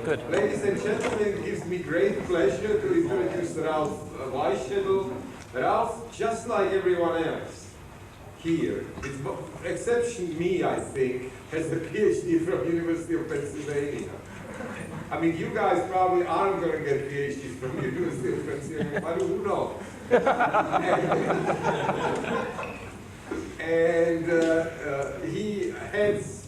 Good. Ladies and gentlemen, it gives me great pleasure to introduce Ralph Weischedel. Ralph, just like everyone else here, with exception me, I think, has a PhD from University of Pennsylvania. I mean, you guys probably aren't going to get PhDs from University of Pennsylvania, but who knows? And he heads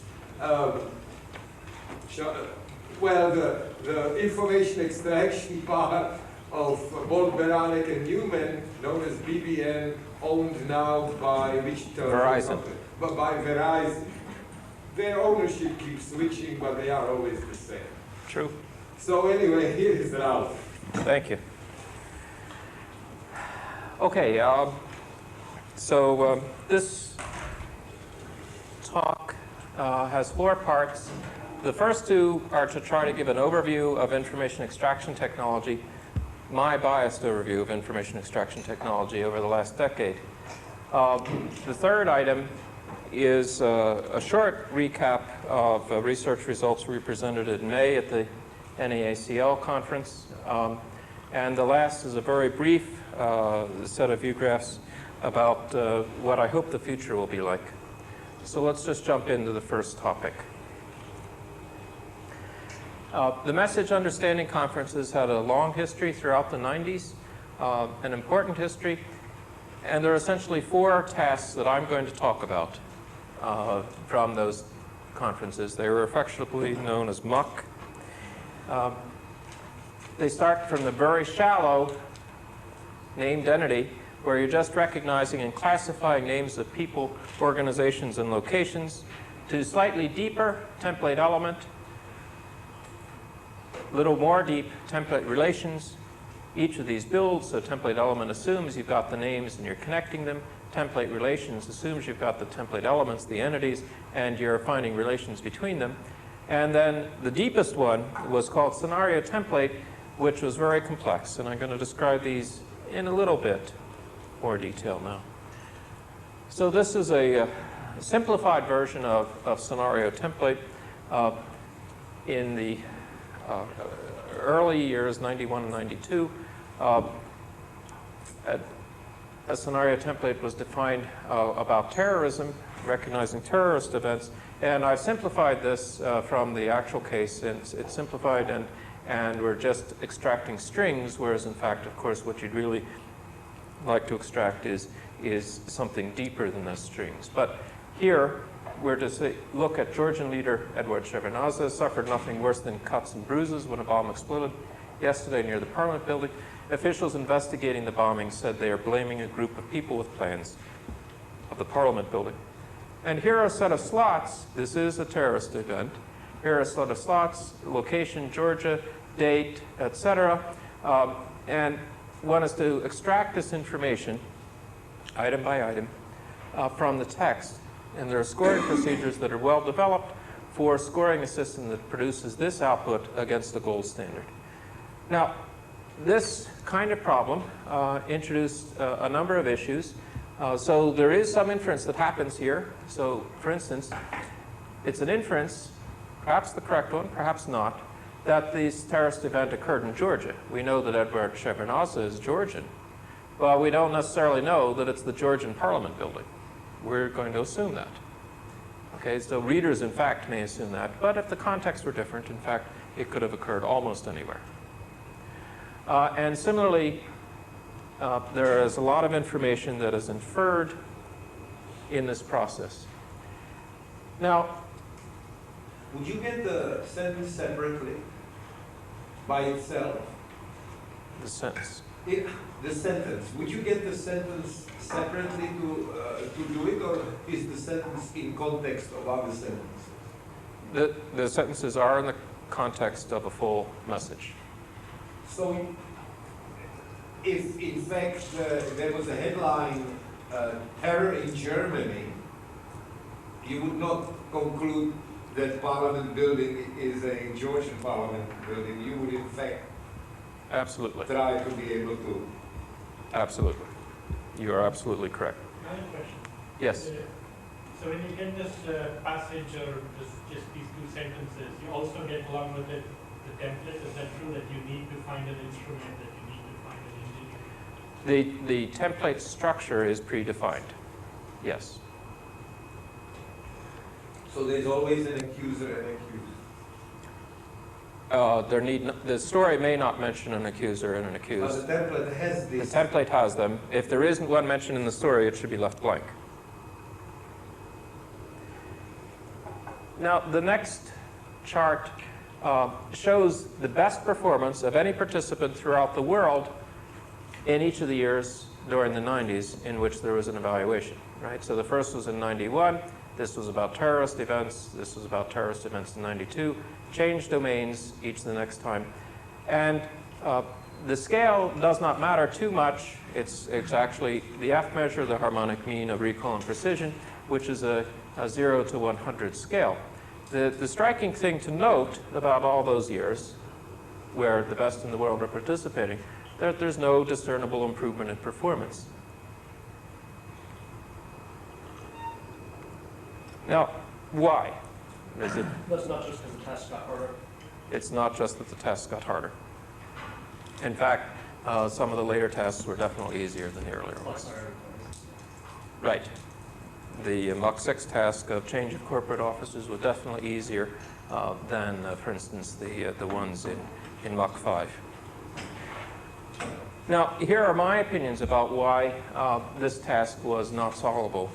well, the information extraction part of Bolt, Beranek and Newman, known as BBN, owned now by which Verizon. But by Verizon. Their ownership keeps switching, but they are always the same. True. So anyway, here is Ralph. Thank you. Okay, this talk has 4 parts. The first 2 are to try to give an overview of information extraction technology, my biased overview of information extraction technology over the last decade. The third item is a short recap of research results we presented in May at the NAACL conference. And the last is a very brief set of view graphs about what I hope the future will be like. So let's just jump into the first topic. The Message Understanding Conferences had a long history throughout the 90s, an important history, and there are essentially 4 tasks that I'm going to talk about from those conferences. They were affectionately known as MUC. They start from the very shallow named entity, where you're just recognizing and classifying names of people, organizations, and locations, to slightly deeper template element, little more deep template relations. Each of these builds, so template element assumes you've got the names and you're connecting them. Template relations assumes you've got the template elements, the entities, and you're finding relations between them. And then the deepest one was called scenario template, which was very complex. And I'm going to describe these in a little bit more detail now. So this is a simplified version of scenario template. In the early years, 91 and 92, a scenario template was defined about terrorism, recognizing terrorist events. And I've simplified this from the actual case. It's simplified, and we're just extracting strings, whereas in fact, of course, what you'd really like to extract is something deeper than those strings. But here, we're to look at Georgian leader Eduard Shevardnadze suffered nothing worse than cuts and bruises when a bomb exploded yesterday near the Parliament building. Officials investigating the bombing said they are blaming a group of people with plans of the Parliament building. And here are a set of slots. This is a terrorist event. Here are a set of slots, location, Georgia, date, etc. And one is to extract this information, item by item, from the text. And there are scoring procedures that are well developed for scoring a system that produces this output against the gold standard. Now, this kind of problem introduced a number of issues. So there is some inference that happens here. So, for instance, it's an inference, perhaps the correct one, perhaps not, that this terrorist event occurred in Georgia. We know that Eduard Shevardnadze is Georgian. Well, we don't necessarily know that it's the Georgian Parliament building. We're going to assume that. Okay, so readers, in fact, may assume that. But if the context were different, in fact, it could have occurred almost anywhere. And similarly, there is a lot of information that is inferred in this process. Now, would you get the sentence separately by itself? The sentence. The sentence. Would you get the sentence separately to do it, or is the sentence in context of other sentences? The sentences are in the context of a full message. So, if in fact there was a headline, terror in Germany, you would not conclude that Parliament building is a Georgian Parliament building. You would in fact absolutely try to be able to. Absolutely. You are absolutely correct. Another question. Yes. So when you get this passage or just these 2 sentences, you also get along with it the template? Is that true that you need to find an instrument, that you need to find an engineer? The template structure is predefined, yes. So there's always an accuser and accused. The story may not mention an accuser and an accused. The template has The this. template has them. If there isn't one mentioned in the story, it should be left blank. Now, the next chart shows the best performance of any participant throughout the world in each of the years during the 90s in which there was an evaluation, right? So the first was in 91. This was about terrorist events. This was about terrorist events in 92. Changed domains each the next time. And the scale does not matter too much. It's actually the F measure, the harmonic mean of recall and precision, which is a 0 to 100 scale. The striking thing to note about all those years where the best in the world are participating, that there's no discernible improvement in performance. Now, why? Is it? That's not just because the test got harder. It's not just that the tests got harder. In fact, some of the later tests were definitely easier than the earlier ones. Right. The Mach 6 task of change of corporate officers was definitely easier than, for instance, the ones in Mach 5. Now, here are my opinions about why this task was not solvable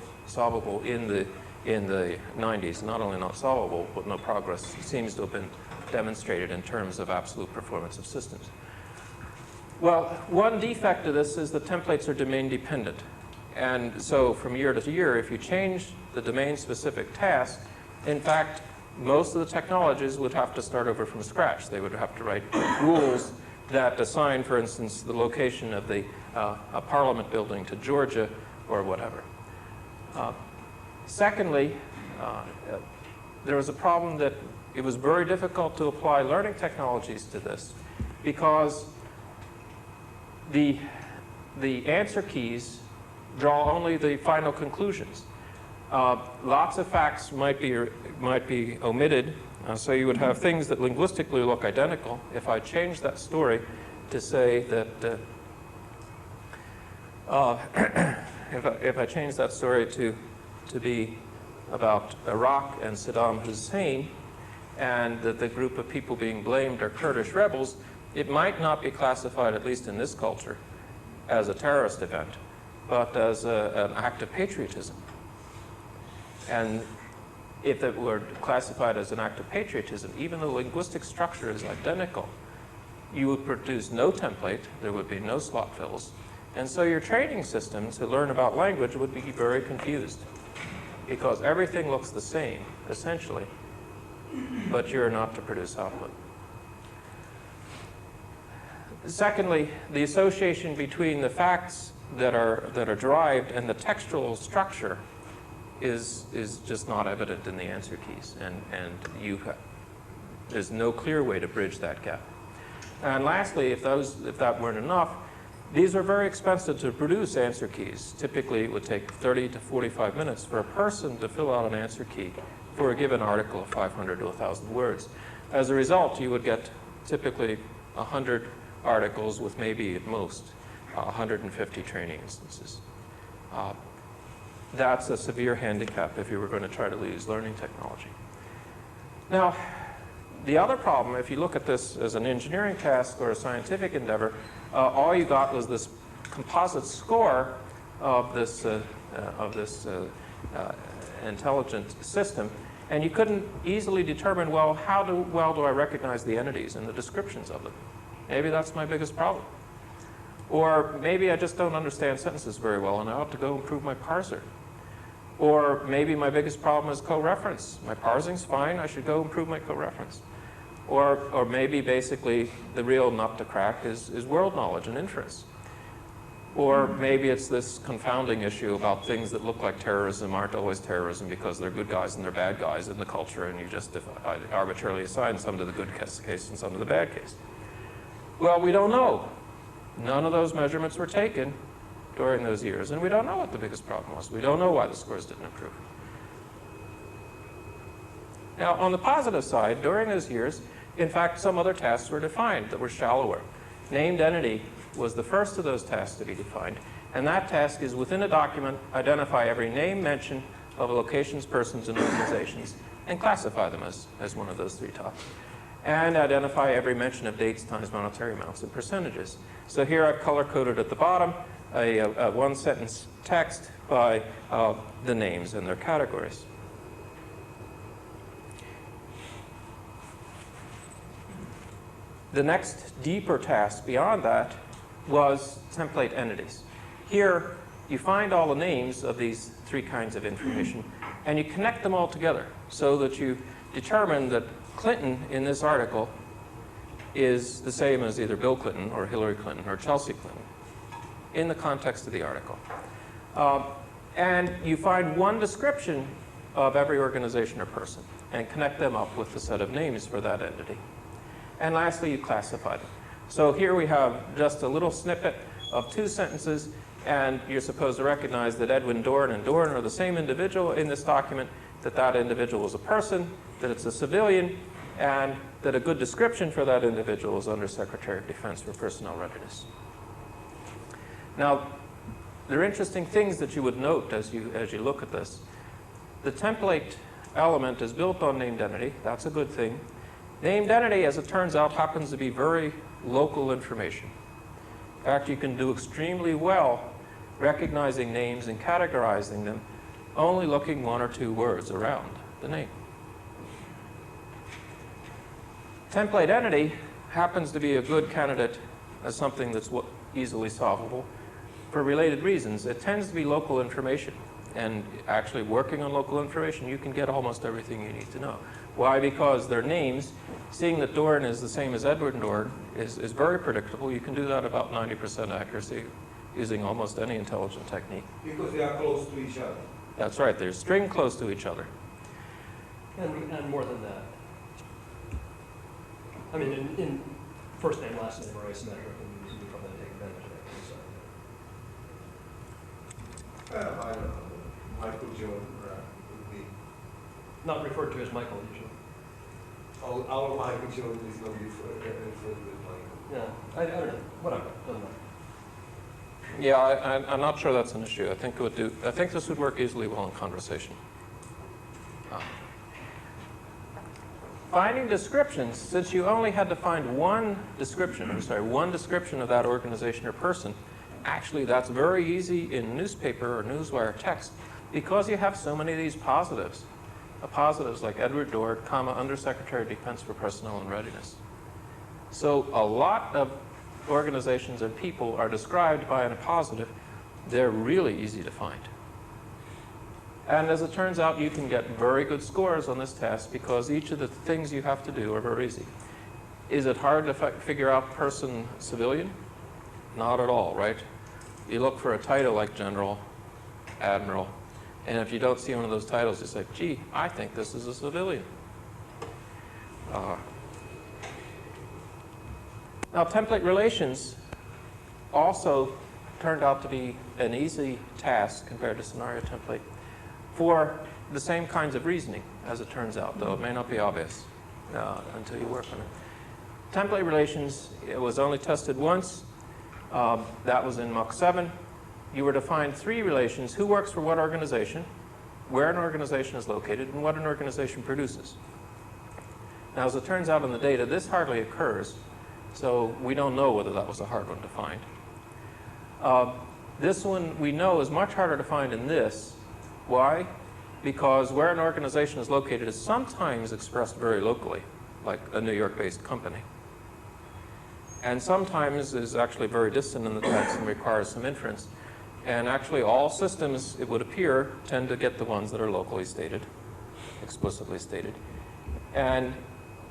in the 90s. Not only not solvable, but no progress seems to have been demonstrated in terms of absolute performance of systems. Well, one defect of this is the templates are domain dependent. And so from year to year, if you change the domain-specific task, in fact, most of the technologies would have to start over from scratch. They would have to write rules that assign, for instance, the location of a parliament building to Georgia or whatever. Secondly, there was a problem that it was very difficult to apply learning technologies to this because the answer keys draw only the final conclusions. Lots of facts might be omitted, so you would have things that linguistically look identical. If I change that story to say that, if I change that story to be about Iraq and Saddam Hussein, and that the group of people being blamed are Kurdish rebels, it might not be classified, at least in this culture, as a terrorist event, but as an act of patriotism. And if it were classified as an act of patriotism, even though the linguistic structure is identical, you would produce no template, there would be no slot fills, and so your training system to learn about language would be very confused because everything looks the same, essentially, but you're not to produce output. Secondly, the association between the facts that are derived and the textual structure is just not evident in the answer keys, and there's no clear way to bridge that gap. And lastly, if that weren't enough, these are very expensive to produce answer keys. Typically, it would take 30 to 45 minutes for a person to fill out an answer key for a given article of 500 to 1,000 words. As a result, you would get typically 100 articles with maybe at most 150 training instances. That's a severe handicap if you were going to try to use learning technology. Now, the other problem, if you look at this as an engineering task or a scientific endeavor, all you got was this composite score of this intelligent system, and you couldn't easily determine, well, how well do I recognize the entities and the descriptions of them? Maybe that's my biggest problem. Or maybe I just don't understand sentences very well, and I ought to go improve my parser. Or maybe my biggest problem is co-reference. My parsing's fine, I should go improve my co-reference. Or maybe basically the real nut to crack is world knowledge and inference. Or maybe it's this confounding issue about things that look like terrorism aren't always terrorism because they're good guys and they're bad guys in the culture, and you just arbitrarily assign some to the good case and some to the bad case. Well, we don't know. None of those measurements were taken during those years, and we don't know what the biggest problem was. We don't know why the scores didn't improve. Now, on the positive side, during those years, in fact, some other tasks were defined that were shallower. Named entity was the first of those tasks to be defined, and that task is within a document, identify every name mention of locations, persons, and organizations, and classify them as one of those three tasks. And identify every mention of dates times monetary amounts and percentages. So here I've color-coded at the bottom a one-sentence text by the names and their categories. The next deeper task beyond that was template entities. Here, you find all the names of these three kinds of information, and you connect them all together so that you determine that Clinton in this article is the same as either Bill Clinton or Hillary Clinton or Chelsea Clinton in the context of the article. And you find one description of every organization or person and connect them up with the set of names for that entity. And lastly, you classify them. So here we have just a little snippet of 2 sentences, and you're supposed to recognize that Edwin Dorn and Dorn are the same individual in this document, that that individual is a person, that it's a civilian, and that a good description for that individual is Undersecretary of Defense for Personnel Readiness. Now, there are interesting things that you would note as you look at this. The template element is built on named entity. That's a good thing. Named entity, as it turns out, happens to be very local information. In fact, you can do extremely well recognizing names and categorizing them, only looking 1 or 2 words around the name. Template entity happens to be a good candidate as something that's easily solvable for related reasons. It tends to be local information, and actually working on local information, you can get almost everything you need to know. Why? Because their names, seeing that Dorn is the same as Edward Dorn, is very predictable. You can do that about 90% accuracy using almost any intelligent technique. Because they are close to each other. That's right. They're string close to each other. And more than that. I mean, in first name, last name, or asymmetric, and you can probably take advantage of that. I don't know. Michael Jones would be. Not referred to as Michael usually. Our Michael Jones is not referred with Michael. Yeah, I don't know. Whatever. Doesn't matter. Yeah, I'm not sure that's an issue. I think this would work easily well in conversation. Finding descriptions, since you only had to find one description of that organization or person, actually that's very easy in newspaper or newswire text because you have so many of these positives. Positives like Edward Dorn, Undersecretary of Defense for Personnel and Readiness. So a lot of organizations and people are described by a positive. They're really easy to find. And as it turns out, you can get very good scores on this test because each of the things you have to do are very easy. Is it hard to figure out person civilian? Not at all, right? You look for a title like general, admiral, and if you don't see one of those titles, you say, gee, I think this is a civilian. Now, template relations also turned out to be an easy task compared to scenario template for the same kinds of reasoning, as it turns out, though it may not be obvious until you work on it. Template relations, it was only tested once. That was in Mach 7. You were to find 3 relations: who works for what organization, where an organization is located, and what an organization produces. Now, as it turns out in the data, this hardly occurs, so we don't know whether that was a hard one to find. This one we know is much harder to find in this. Why? Because where an organization is located is sometimes expressed very locally, like a New York-based company. And sometimes is actually very distant in the text and requires some inference. And actually all systems, it would appear, tend to get the ones that are locally stated, explicitly stated, and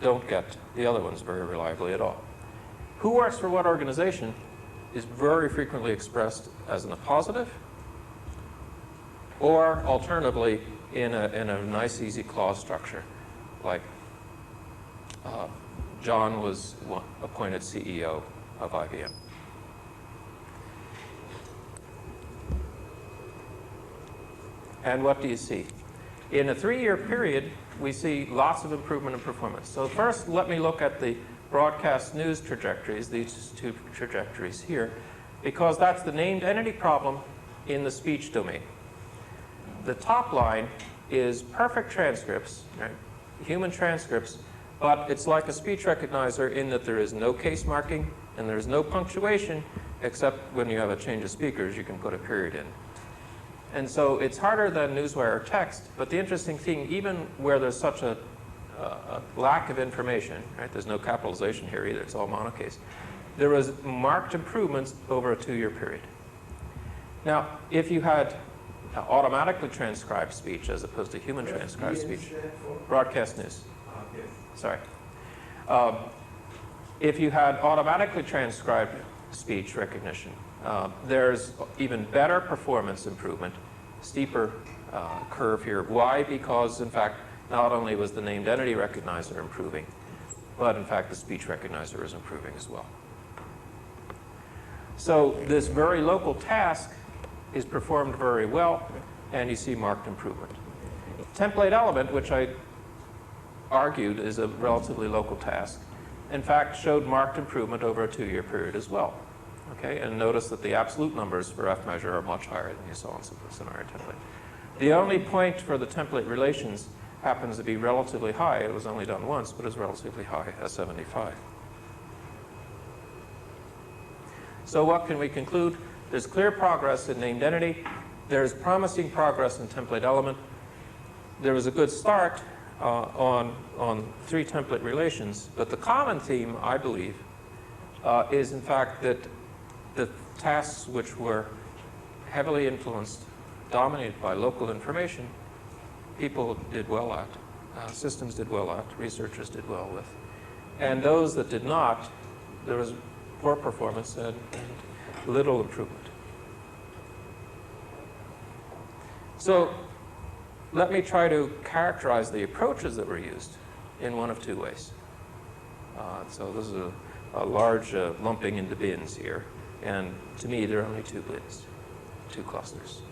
don't get the other ones very reliably at all. Who works for what organization is very frequently expressed as in a positive, or alternatively in a nice easy clause structure, like John was appointed CEO of IBM. And what do you see? In a 3-year period we see lots of improvement in performance. So first, let me look at the broadcast news trajectories, these two trajectories here, because that's the named entity problem in the speech domain. The top line is perfect transcripts, right? Human transcripts, but it's like a speech recognizer in that there is no case marking and there's no punctuation, except when you have a change of speakers, you can put a period in. And so it's harder than newswire text, but the interesting thing, even where there's such a lack of information, right? There's no capitalization here either, it's all monocase. There was marked improvements over a 2-year period. Now, if you had automatically transcribed speech as opposed to human transcribed speech, broadcast news. Sorry. If you had automatically transcribed speech recognition, there's even better performance improvement, steeper curve here. Why? Because, in fact, not only was the named entity recognizer improving, but, in fact, the speech recognizer is improving as well. So this very local task is performed very well, and you see marked improvement. Template element, which I argued is a relatively local task, in fact, showed marked improvement over a 2-year period as well. Okay, and notice that the absolute numbers for F measure are much higher than you saw in scenario template. The only point for the template relations happens to be relatively high. It was only done once, but it's relatively high at 75. So what can we conclude? There's clear progress in named entity. There's promising progress in template element. There was a good start on 3 template relations, but the common theme, I believe, is in fact that the tasks which were heavily influenced, dominated by local information, people did well at, systems did well at, researchers did well with. And those that did not, there was poor performance and little improvement. So let me try to characterize the approaches that were used in one of 2 ways. So this is a large lumping into bins here. And to me, there are only 2 bins, 2 clusters.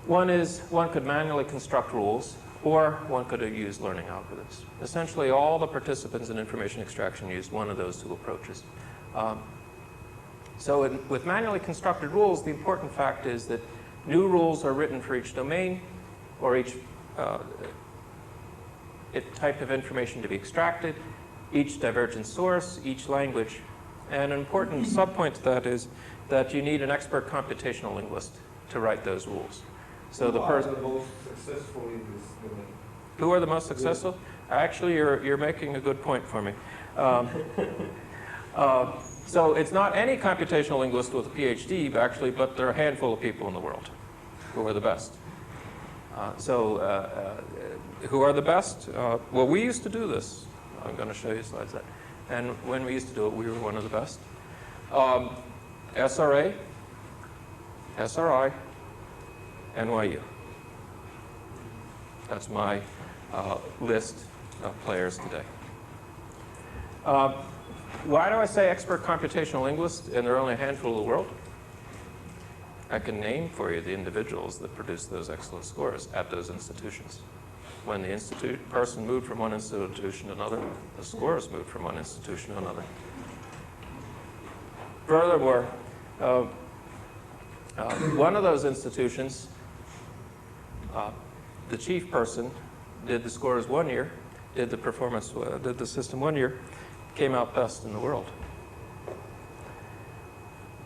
One is one could manually construct rules, or one could have used learning algorithms. Essentially, all the participants in information extraction used one of those 2 approaches. With manually constructed rules, the important fact is that new rules are written for each domain or each type of information to be extracted, each divergent source, each language. And an important subpoint to that is that you need an expert computational linguist to write those rules. So Who are the most successful in this domain? Who are the most successful? Actually, you're making a good point for me. So it's not any computational linguist with a PhD, actually, but there are a handful of people in the world who are the best. Who are the best? Well, we used to do this. I'm going to show you slides that. And when we used to do it, we were one of the best. SRA, SRI, NYU. That's my list of players today. Why do I say expert computational linguist and there are only a handful in the world? I can name for you the individuals that produced those excellent scores at those institutions. When the person moved from one institution to another, the scores moved from one institution to another. Furthermore, one of those institutions, the chief person did the scores 1 year, did the system 1 year, came out best in the world.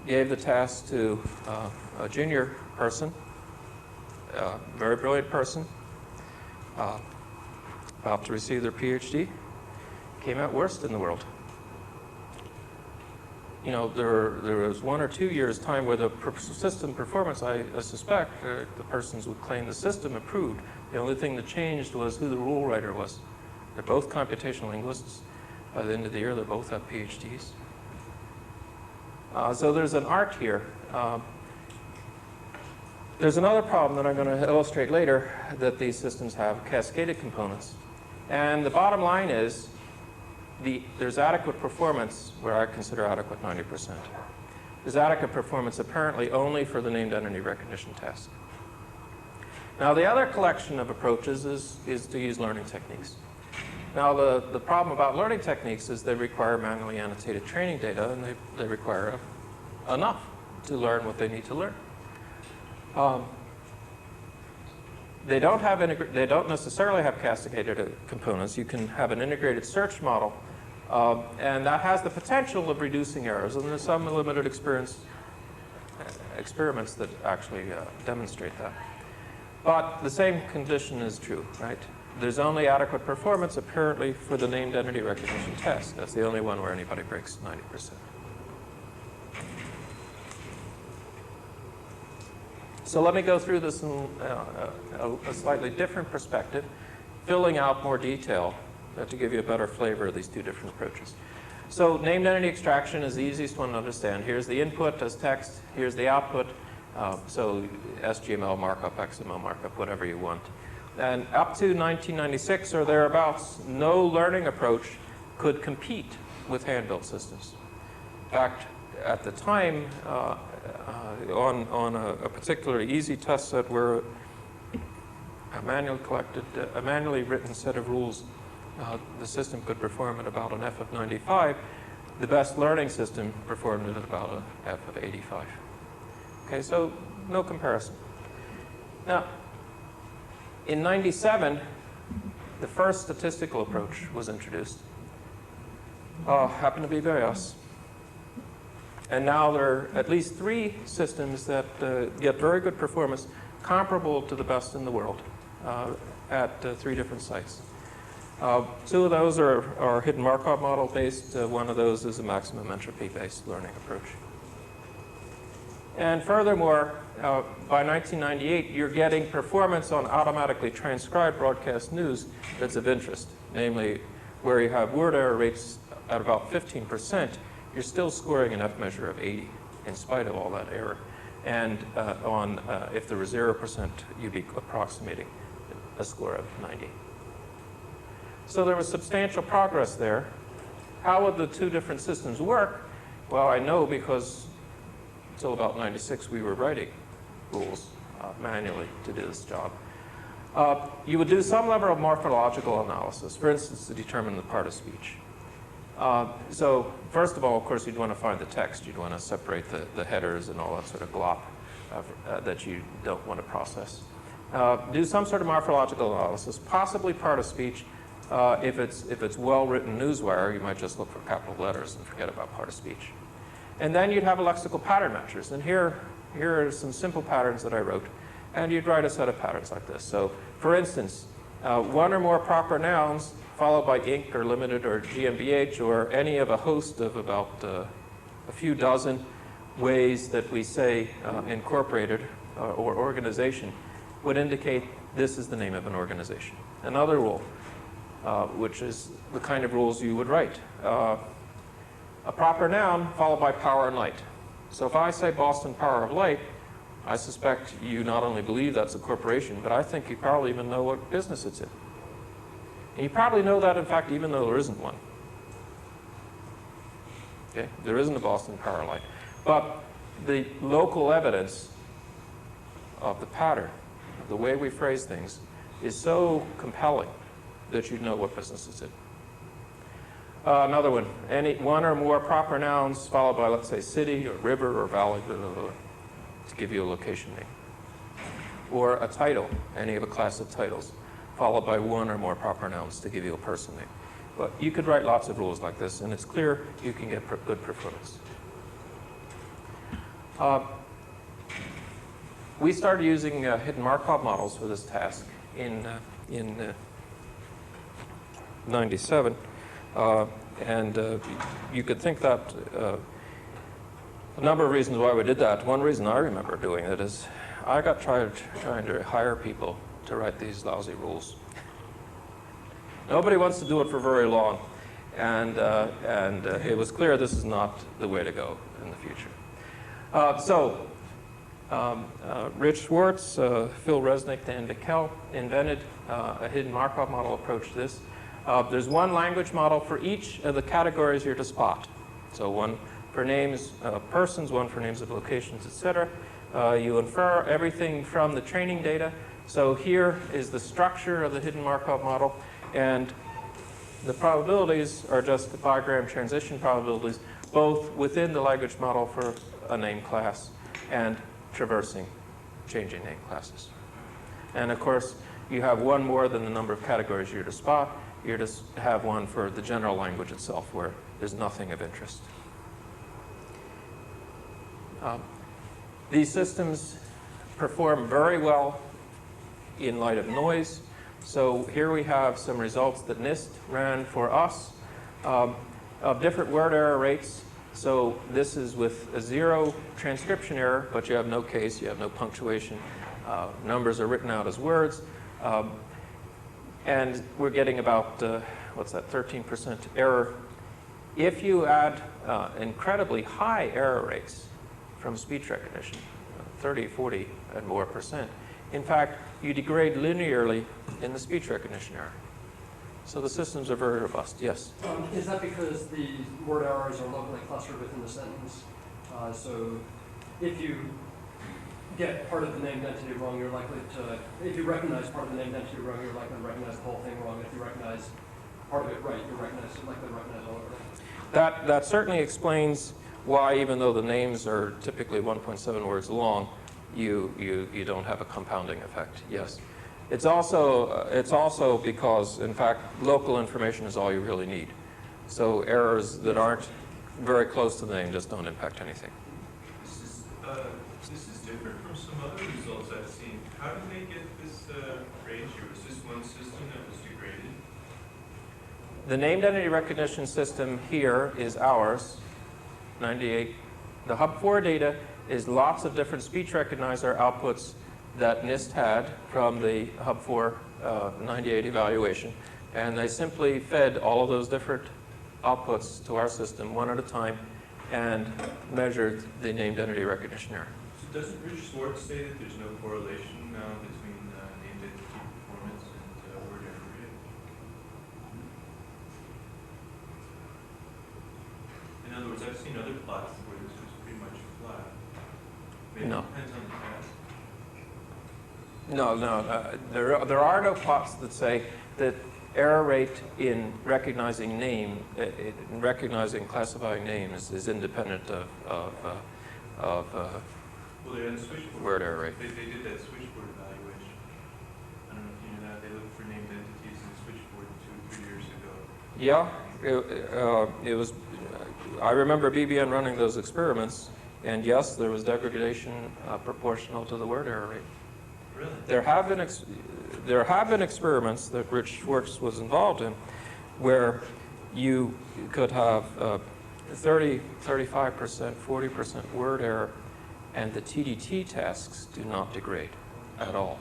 Gave the task to a junior person, a very brilliant person, about to receive their PhD, came out worst in the world. You know, there was 1 or 2 years time where the system performance, I suspect, the persons would claim the system improved. The only thing that changed was who the rule writer was. They're both computational linguists. By the end of the year, they both have PhDs. So there's an art here. There's another problem that I'm going to illustrate later that these systems have, cascaded components. And the bottom line is there's adequate performance where I consider adequate 90%. There's adequate performance apparently only for the named entity recognition task. Now, the other collection of approaches is to use learning techniques. Now, the problem about learning techniques is they require manually annotated training data, and they require enough to learn what they need to learn. They don't necessarily have cascaded components. You can have an integrated search model, and that has the potential of reducing errors. And there's some limited experiments that actually demonstrate that. But the same condition is true, right? There's only adequate performance, apparently, for the named entity recognition test. That's the only one where anybody breaks 90%. So let me go through this in a slightly different perspective, filling out more detail to give you a better flavor of these two different approaches. So named entity extraction is the easiest one to understand. Here's the input as text. Here's the output. So SGML markup, XML markup, whatever you want. And up to 1996 or thereabouts, no learning approach could compete with hand-built systems. In fact, at the time, on a particularly easy test set where a manually written set of rules, the system could perform at about an F of 95. The best learning system performed it at about an F of 85. Okay, so no comparison. Now, in 97, the first statistical approach was introduced. Happened to be Bayos. And now there are at least 3 systems that get very good performance, comparable to the best in the world, at 3 different sites. 2 of those are hidden Markov model based. One of those is a maximum entropy based learning approach. And furthermore, by 1998, you're getting performance on automatically transcribed broadcast news that's of interest. Namely, where you have word error rates at about 15%, you're still scoring an F measure of 80 in spite of all that error. And if there was 0%, you'd be approximating a score of 90. So there was substantial progress there. How would the 2 different systems work? Well, I know because until about 96, we were writing rules manually to do this job. You would do some level of morphological analysis, for instance, to determine the part of speech. So first of all, of course, you'd want to find the text. You'd want to separate the headers and all that sort of glop that you don't want to process. Do some sort of morphological analysis, possibly part of speech. If it's well-written newswire, you might just look for capital letters and forget about part of speech. And then you'd have a lexical pattern matchers. And here are some simple patterns that I wrote. And you'd write a set of patterns like this. So for instance, 1 or more proper nouns followed by inc or limited or GmbH or any of a host of about a few dozen ways that we say incorporated or organization would indicate this is the name of an organization. Another rule, which is the kind of rules you would write. A proper noun followed by power and light. So if I say Boston Power of Light, I suspect you not only believe that's a corporation, but I think you probably even know what business it's in. And you probably know that, in fact, even though there isn't one. Okay? There isn't a Boston Power Light. But the local evidence of the pattern, of the way we phrase things, is so compelling that you'd know what business it's in. Another one, any 1 or more proper nouns followed by, let's say, city or river or valley, blah, blah, blah, to give you a location name. Or a title, any of a class of titles, followed by 1 or more proper nouns to give you a person name. But you could write lots of rules like this, and it's clear you can get good performance. We started using hidden Markov models for this task in 97. You could think that a number of reasons why we did that. One reason I remember doing it is I got trying to hire people to write these lousy rules. Nobody wants to do it for very long, and it was clear this is not the way to go in the future. Rich Schwartz, Phil Resnick, Dan Bickel invented a hidden Markov model approach to this. There's 1 language model for each of the categories you're to spot. So 1 for names of persons, 1 for names of locations, etc. You infer everything from the training data So here is the structure of the hidden Markov model, and the probabilities are just the bigram transition probabilities, both within the language model for a name class and traversing, changing name classes. And of course, you have one more than the number of categories you're to spot. You're to have one for the general language itself, where there's nothing of interest. These systems perform very well in light of noise. So here we have some results that NIST ran for us of different word error rates. So this is with a 0 transcription error, but you have no case, you have no punctuation. Numbers are written out as words. And we're getting about, what's that, 13% error. If you add incredibly high error rates from speech recognition, 30, 40, and more %, in fact, you degrade linearly in the speech recognition error. So the systems are very robust, yes? Is that because the word errors are locally clustered within the sentence? So if you get part of the named entity wrong, you're likely to, if you recognize part of the named entity wrong, you're likely to recognize the whole thing wrong. If you recognize part of it right, you're likely to recognize all of it. That certainly explains why, even though the names are typically 1.7 words long, you don't have a compounding effect, yes. It's also because, in fact, local information is all you really need. So errors that aren't very close to the name just don't impact anything. This is different from some other results I've seen. How did they get this range here? Was this one system that was degraded? The named entity recognition system here is ours, 98. The Hub4 data is lots of different speech recognizer outputs that NIST had from the Hub4 98 evaluation. And they simply fed all of those different outputs to our system one at a time and measured the named entity recognition error. So doesn't Rich Schwartz say that there's no correlation now between named entity performance and word error rate? In other words, I've seen other plots where this was pretty much flat. Maybe No. It depends on the task. No. There are no plots that say that error rate in recognizing name, in recognizing classifying names is independent of Well, they had a switchboard. word error rate. They did that switchboard evaluation. I don't know if you knew that. They looked for named entities in the switchboard 2 or 3 years ago. Yeah, it was. I remember BBN running those experiments, and yes, there was degradation proportional to the word error rate. Really? There have been experiments that Rich Schwartz was involved in where you could have 30, 35%, 40% word error, and the TDT tasks do not degrade at all.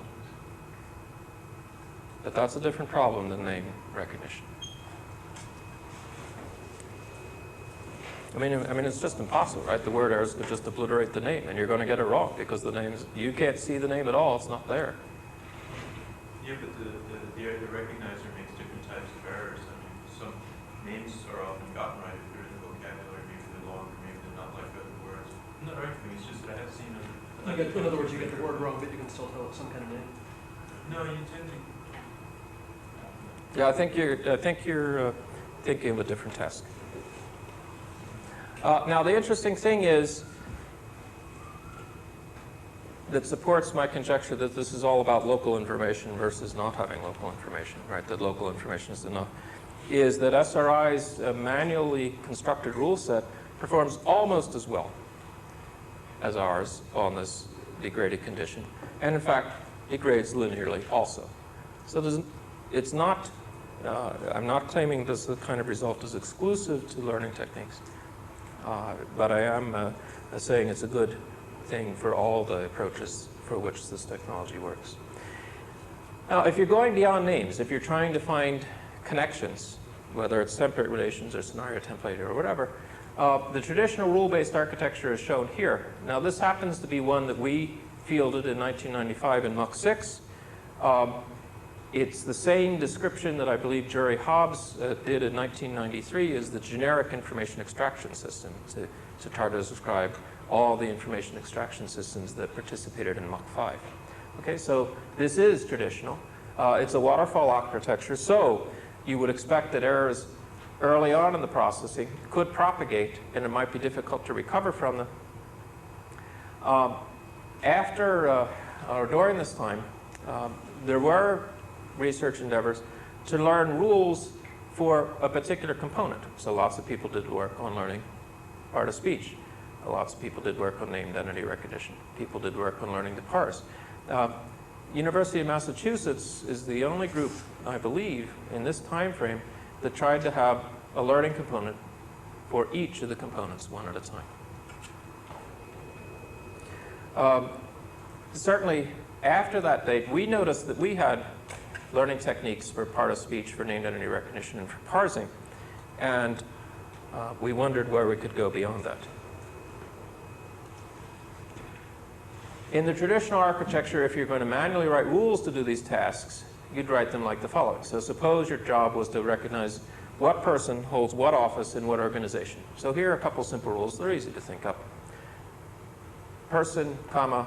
But that's a different problem than name recognition. I mean, it's just impossible, right? The word errors could just obliterate the name, and you're going to get it wrong because the name's, you can't see the name at all. It's not there. Yeah, but the recognizer makes different types of errors. I mean, some names are often gotten right if they're in the vocabulary. Maybe they're longer, maybe they're not like other words. Not everything. It's just that I have seen other. In other words, you get the word wrong, but you can still tell it's some kind of name. No, you tend to. Yeah, I think you're thinking of a different task. Now, the interesting thing is that supports my conjecture that this is all about local information versus not having local information, right? That local information is enough, is that SRI's manually constructed rule set performs almost as well as ours on this degraded condition, and in fact degrades linearly also. So it's not, I'm not claiming this kind of result is exclusive to learning techniques. But I am saying it's a good thing for all the approaches for which this technology works. Now, if you're going beyond names, if you're trying to find connections, whether it's template relations or scenario template or whatever, the traditional rule-based architecture is shown here. Now, this happens to be one that we fielded in 1995 in Mach 6. It's the same description that I believe Jerry Hobbs did in 1993 as the generic information extraction system to try to describe all the information extraction systems that participated in Mach 5. Okay, so this is traditional. It's a waterfall architecture, so you would expect that errors early on in the processing could propagate, and it might be difficult to recover from them. After or during this time, there were research endeavors to learn rules for a particular component. So lots of people did work on learning part of speech. Lots of people did work on named entity recognition. People did work on learning to parse. University of Massachusetts is the only group, I believe, in this time frame that tried to have a learning component for each of the components one at a time. Certainly, after that date, we noticed that we had learning techniques for part of speech, for named entity recognition, and for parsing, and we wondered where we could go beyond that. In the traditional architecture, if you're going to manually write rules to do these tasks, you'd write them like the following. So suppose your job was to recognize what person holds what office in what organization. So here are a couple simple rules. They're easy to think up. Person, comma,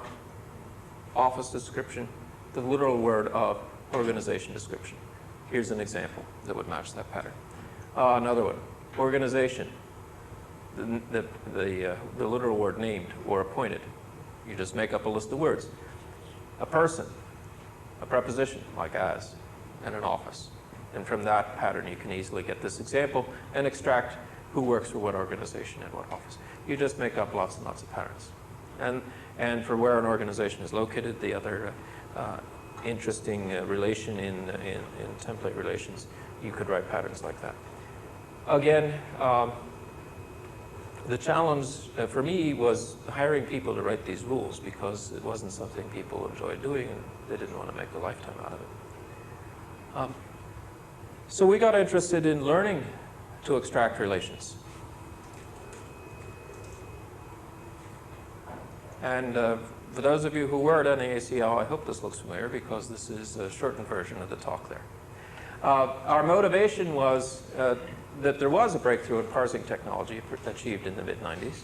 office description, the literal word of organization description. Here's an example that would match that pattern. Another one, organization, the literal word named or appointed. You just make up a list of words. A person, a preposition like as, and an office. And from that pattern you can easily get this example and extract who works for what organization and what office. You just make up lots and lots of patterns. And for where an organization is located, the other interesting relation in template relations, you could write patterns like that. Again, the challenge for me was hiring people to write these rules because it wasn't something people enjoyed doing and they didn't want to make a lifetime out of it. So we got interested in learning to extract relations. And for those of you who were at NAACL, I hope this looks familiar because this is a shortened version of the talk there. Our motivation was that there was a breakthrough in parsing technology achieved in the mid-90s.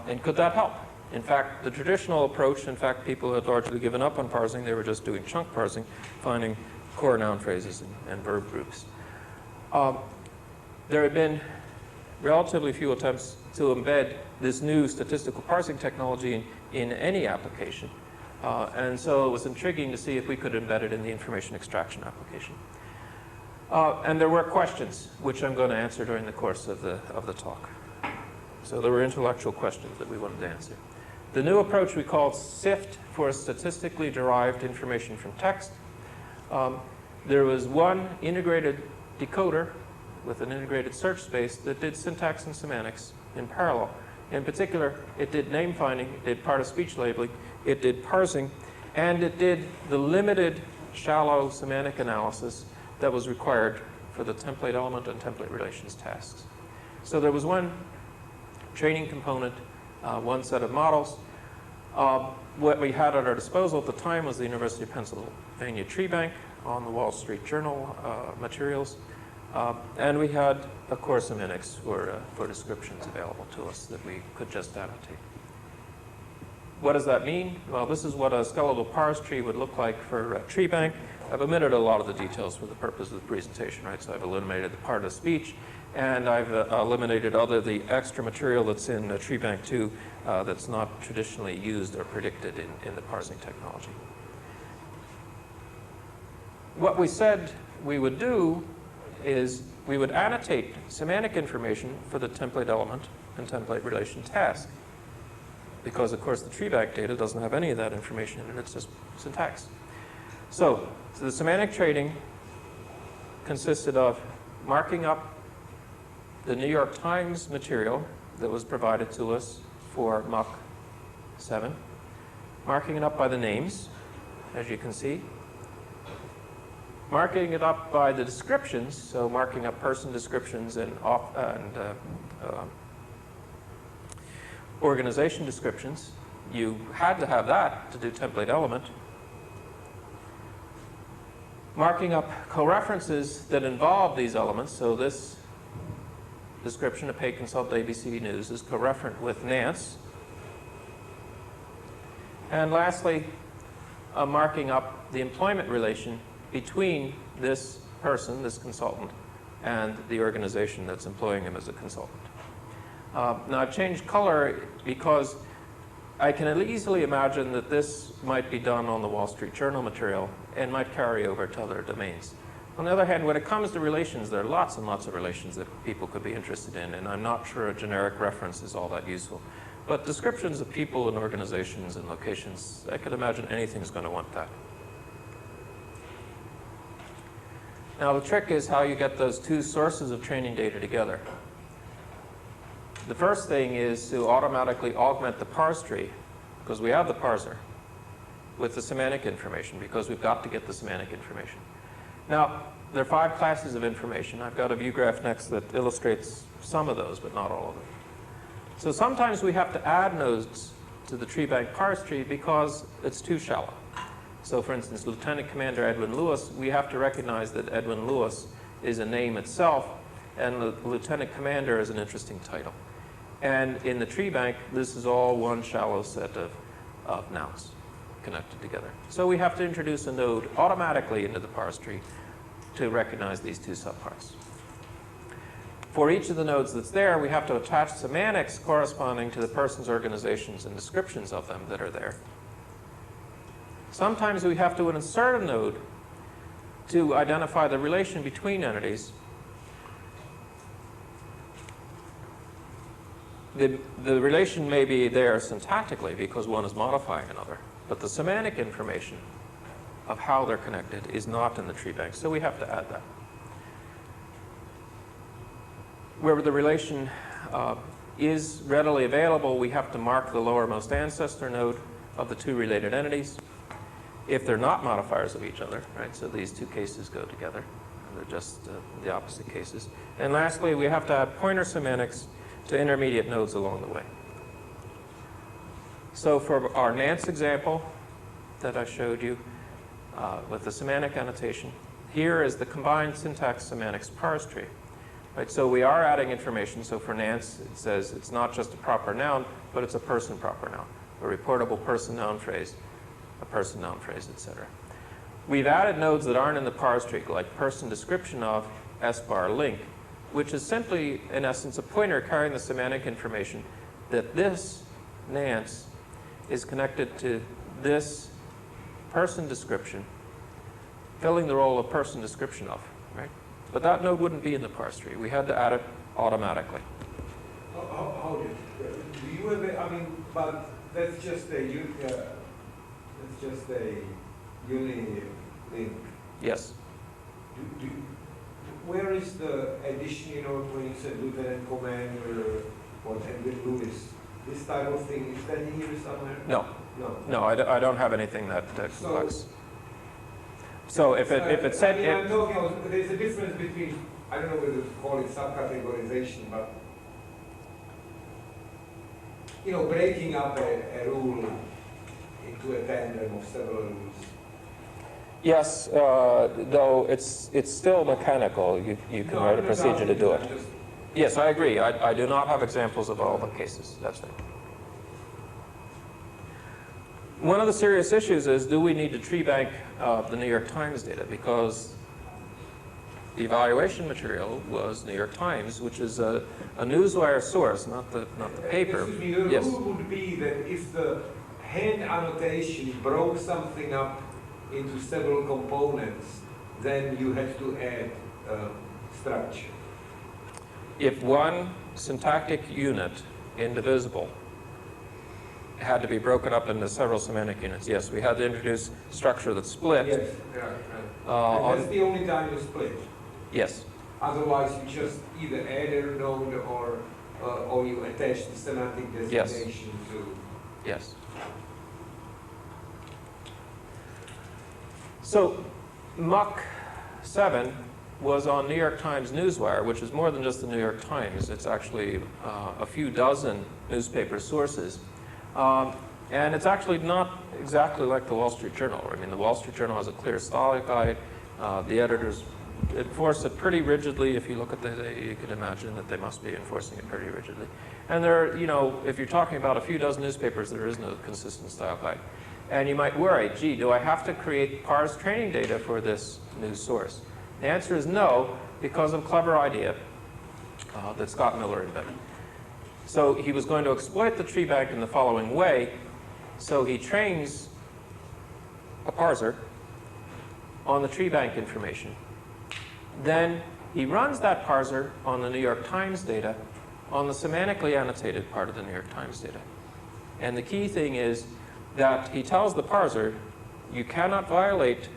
And could that help? In fact, the traditional approach, in fact, people had largely given up on parsing. They were just doing chunk parsing, finding core noun phrases and verb groups. There had been relatively few attempts to embed this new statistical parsing technology in any application. And so it was intriguing to see if we could embed it in the information extraction application. And there were questions, which I'm going to answer during the course of the talk. So there were intellectual questions that we wanted to answer. The new approach we called SIFT, for statistically derived information from text. There was one integrated decoder with an integrated search space that did syntax and semantics in parallel. In particular, it did name finding, it did part of speech labeling, it did parsing, and it did the limited, shallow semantic analysis that was required for the template element and template relations tasks. So there was one training component, one set of models. What we had at our disposal at the time was the University of Pennsylvania tree bank on the Wall Street Journal materials. And we had a core semantics for descriptions available to us that we could just annotate. What does that mean? Well, this is what a skeletal parse tree would look like for a tree bank. I've omitted a lot of the details for the purpose of the presentation, right? So I've eliminated the part of speech, and I've eliminated the extra material that's in tree bank 2 that's not traditionally used or predicted in the parsing technology. What we said we would do is we would annotate semantic information for the template element and template relation task. Because, of course, the tree bank data doesn't have any of that information in it, it's just syntax. So the semantic trading consisted of marking up the New York Times material that was provided to us for Mach 7, marking it up by the names, as you can see, marking it up by the descriptions, so marking up person descriptions and organization descriptions. You had to have that to do template element. Marking up co-references that involve these elements, so this description of Pay Consult ABC News is co-referent with Nance. And lastly, marking up the employment relation between this person, this consultant, and the organization that's employing him as a consultant. Now I've changed color because I can easily imagine that this might be done on the Wall Street Journal material and might carry over to other domains. On the other hand, when it comes to relations, there are lots and lots of relations that people could be interested in, and I'm not sure a generic reference is all that useful. But descriptions of people and organizations and locations, I could imagine anything's going to want that. Now the trick is how you get those two sources of training data together. The first thing is to automatically augment the parse tree, because we have the parser, with the semantic information, because we've got to get the semantic information. Now, there are 5 classes of information. I've got a view graph next that illustrates some of those, but not all of them. So sometimes we have to add nodes to the tree bank parse tree because it's too shallow. So for instance, Lieutenant Commander Edwin Lewis, we have to recognize that Edwin Lewis is a name itself, and the Lieutenant Commander is an interesting title. And in the tree bank, this is all one shallow set of nouns connected together. So we have to introduce a node automatically into the parse tree to recognize these two subparts. For each of the nodes that's there, we have to attach semantics corresponding to the person's organizations and descriptions of them that are there. Sometimes we have to insert a node to identify the relation between entities. The relation may be there syntactically because one is modifying another, but the semantic information of how they're connected is not in the tree bank, so we have to add that. Where the relation is readily available, we have to mark the lowermost ancestor node of the two related entities if they're not modifiers of each other, right? So these two cases go together. They're just the opposite cases. And lastly, we have to add pointer semantics to intermediate nodes along the way. So for our Nance example that I showed you with the semantic annotation, here is the combined syntax semantics parse tree. Right, so we are adding information. So for Nance, it says it's not just a proper noun, but it's a person proper noun, a reportable person noun phrase, a person noun phrase, etc. We've added nodes that aren't in the parse tree, like person description of S-bar link, which is simply, in essence, a pointer carrying the semantic information that this Nance is connected to this person description, filling the role of person description of, right? But that node wouldn't be in the parse tree. We had to add it automatically. How do you have a, I mean, but that's just a uni link. Yes. Where is the addition, you know, when you said Lieutenant Commander or Edwin Lewis? This type of thing, is that here somewhere? No. No. No, I don't have anything that complex. So if it said... I'm talking about, there's a difference between, I don't know whether to call it subcategorization, but, you know, breaking up a rule into a tandem of several rules. Yes, though it's still mechanical. You can write a procedure to do it. Yes, I agree. I do not have examples of all the cases. That's right. One of the serious issues is, do we need to tree bank the New York Times data? Because the evaluation material was New York Times, which is a newswire source, not the paper. Excuse me, the rule would be that if the hand annotation broke something up into several components, then you have to add structure. If one syntactic unit, indivisible, had to be broken up into several semantic units, yes, we had to introduce structure that split. Yes, right. And that's the only time you split. Yes. Otherwise, you just either add a node or you attach the semantic designation to. Yes. So Mach 7 was on New York Times Newswire, which is more than just the New York Times. It's actually a few dozen newspaper sources. And it's actually not exactly like the Wall Street Journal. I mean, the Wall Street Journal has a clear style guide. The editors enforce it pretty rigidly. If you look at the data, you can imagine that they must be enforcing it pretty rigidly. And there, you know, if you're talking about a few dozen newspapers, there is no consistent style guide. And you might worry, gee, do I have to create parse training data for this new source? The answer is no, because of a clever idea that Scott Miller invented. So he was going to exploit the tree bank in the following way. So he trains a parser on the tree bank information. Then he runs that parser on the New York Times data on the semantically annotated part of the New York Times data. And the key thing is that he tells the parser, you cannot violate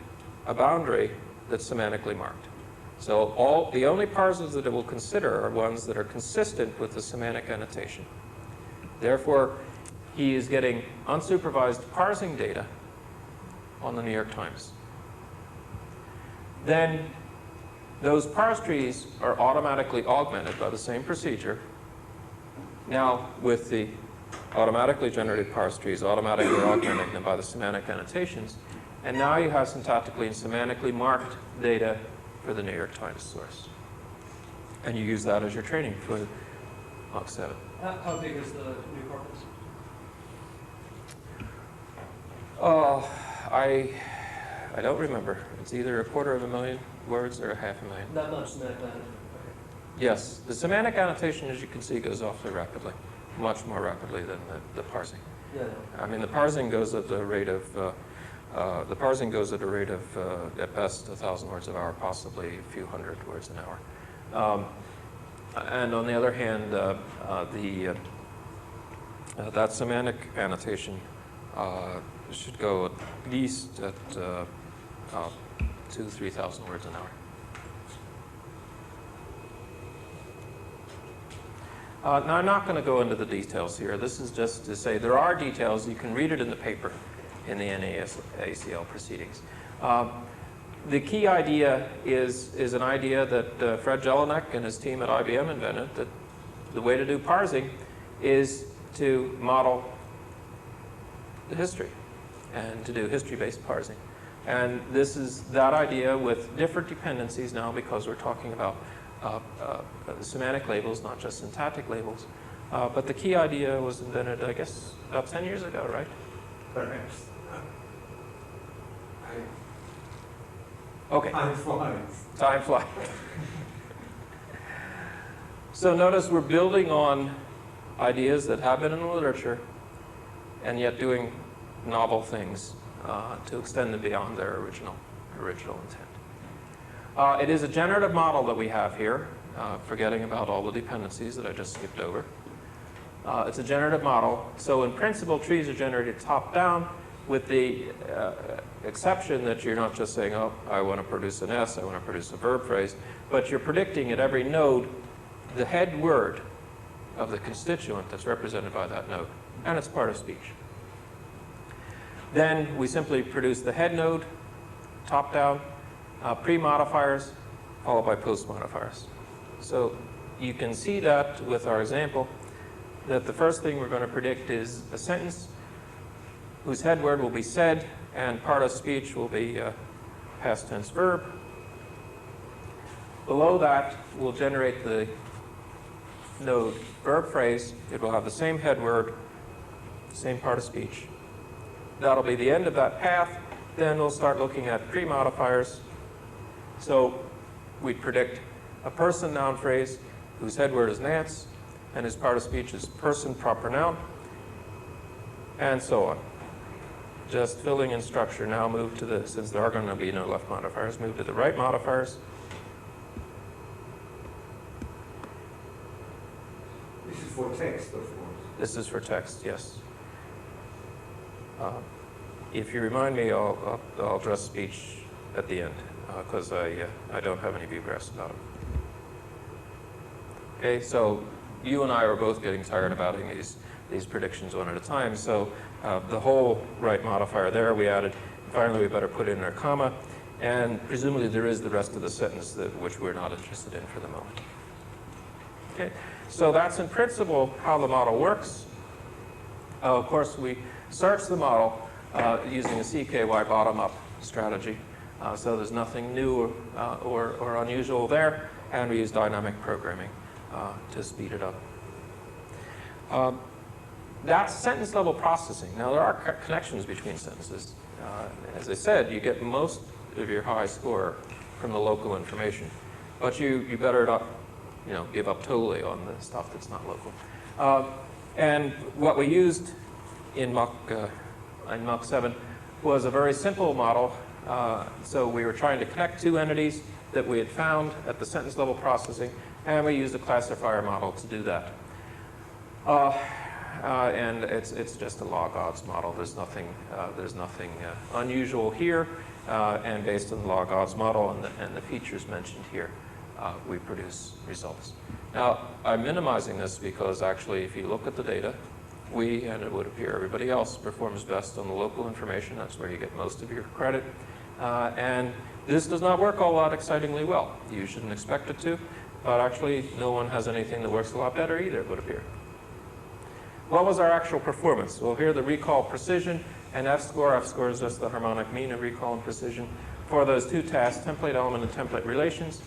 a boundary that's semantically marked. So the only parsers that it will consider are ones that are consistent with the semantic annotation. Therefore, he is getting unsupervised parsing data on the New York Times. Then those parse trees are automatically augmented by the same procedure. Now, with the automatically generated parse trees, automatically augmenting them by the semantic annotations, and now you have syntactically and semantically marked data for the New York Times source. And you use that as your training for Mach 7. How big is the new corpus? I don't remember. It's either 250,000 words or 500,000. Not much semantic language. Yes, the semantic annotation, as you can see, goes awfully rapidly, much more rapidly than the parsing. Yeah. I mean, the parsing goes at the rate of at best 1,000 words an hour, possibly a few hundred words an hour. And on the other hand, that semantic annotation should go at least at 2,000 to 3,000 words an hour. Now, I'm not going to go into the details here. This is just to say there are details. You can read it in the paper in the NAACL proceedings. The key idea is an idea that Fred Jelinek and his team at IBM invented, that the way to do parsing is to model the history and to do history-based parsing. And this is that idea with different dependencies now, because we're talking about semantic labels, not just syntactic labels. But the key idea was invented, I guess, about 10 years ago, right? Perhaps. Okay. Time flies. Time flies. So notice we're building on ideas that have been in the literature and yet doing novel things to extend them beyond their original intent. It is a generative model that we have here, forgetting about all the dependencies that I just skipped over. It's a generative model. So in principle, trees are generated top-down, with the exception that you're not just saying, oh, I want to produce an S, I want to produce a verb phrase, but you're predicting at every node the head word of the constituent that's represented by that node, and it's part of speech. Then we simply produce the head node, top-down, pre-modifiers, followed by post-modifiers. So you can see that with our example, that the first thing we're going to predict is a sentence whose head word will be said, and part of speech will be past tense verb. Below that, we'll generate the node verb phrase. It will have the same head word, same part of speech. That'll be the end of that path. Then we'll start looking at pre-modifiers. So we predict a person noun phrase whose head word is Nance, and his part of speech is person proper noun, and so on. Just filling in structure. Now move to the, since there are going to be no left modifiers, move to the right modifiers. This is for text, of course. This is for text, yes. If you remind me, I'll address speech at the end, because I don't have any viewgraphs about it. Okay, so you and I are both getting tired about having these predictions one at a time. So the whole right modifier there we added. Finally, we better put in our comma. And presumably there is the rest of the sentence which we're not interested in for the moment. Okay, so that's in principle how the model works. Of course, we search the model using a CKY bottom-up strategy. So there's nothing new or unusual there. And we use dynamic programming to speed it up. That's sentence level processing. Now, there are connections between sentences. As I said, you get most of your high score from the local information, but you better not, give up totally on the stuff that's not local. And what we used in Mach 7 was a very simple model. So we were trying to connect two entities that we had found at the sentence level processing, and we used a classifier model to do that. And it's just a log odds model. There's nothing unusual here, and based on the log odds model and the features mentioned here, we produce results. Now, I'm minimizing this because actually, if you look at the data, we, and it would appear everybody else, performs best on the local information. That's where you get most of your credit. And this does not work all that excitingly well. You shouldn't expect it to, but actually, no one has anything that works a lot better either, it would appear. What was our actual performance? Well, here the recall precision and F-score. F-score is just the harmonic mean of recall and precision for those two tasks, template element and template relations.